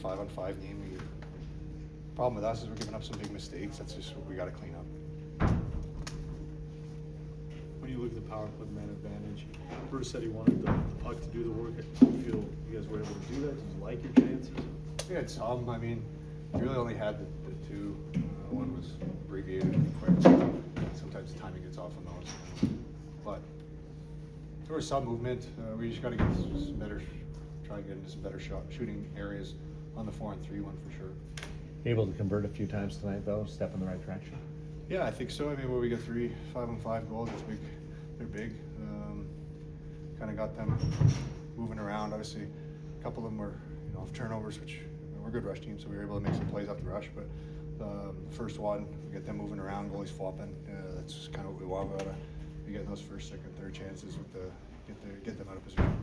5-on-5 game. Problem with us is we're giving up some big mistakes. That's just what we got to clean up. When you look at the power play man advantage, Bruce said he wanted the puck to do the work. Do you feel you guys were able to do that? Did you like your chances? We had some. I mean, we really only had the two. One was abbreviated and quick. Sometimes the timing gets off on those. But there was some movement. We just got to get some better, try and get into some better shooting areas on the 4-on-3 one for sure. Able to convert a few times tonight, though, step in the right direction. Yeah, I think so. I mean, where we got 3 5-on-5 goals, it's big. They're big. Kind of got them moving around. Obviously, a couple of them were off turnovers, which we're a good rush team, so we were able to make some plays off the rush. But the first one, we get them moving around, goalies flopping. That's kind of what we want. We got to be getting those first, second, third chances with get them out of position.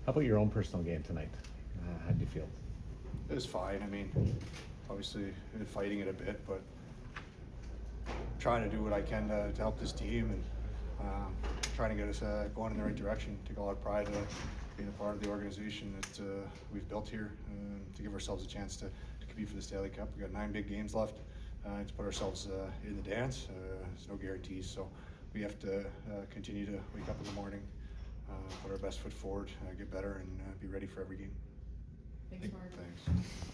How about your own personal game tonight? How did you feel? It was fine. I mean, obviously, fighting it a bit, but trying to do what I can to help this team and trying to get us going in the right direction. Take a lot of pride in being a part of the organization that we've built here to give ourselves a chance to compete for the Stanley Cup. We've got 9 big games left to put ourselves in the dance. There's no guarantees, so we have to continue to wake up in the morning, put our best foot forward, get better, and be ready for every game. Thanks, Mark. Thanks.